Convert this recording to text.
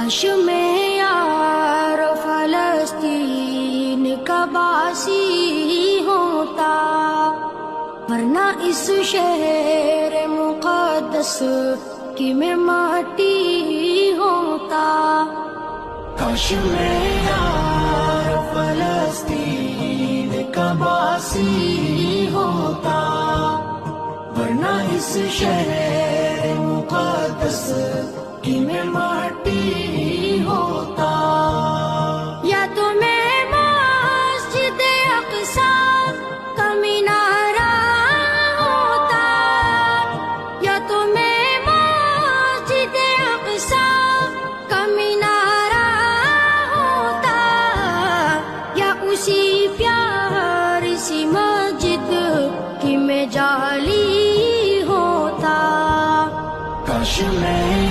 کاش میں یار فلسطین کا باسی ہوتا، ورنہ اس شہر مقدس کی میں ماٹی ہوتا۔ کاش میں یار فلسطین کا باسی ہوتا، ورنہ اس شہر مقدس کی میں ماٹی ہوتا۔ یا تو میں مسجد اقصیٰ کا مینارہ ہوتا، یا تو میں مسجد اقصیٰ کا مینارہ ہوتا، یا اسی پیاری سی مسجد کی میں جالی ہوتا۔ کاش میں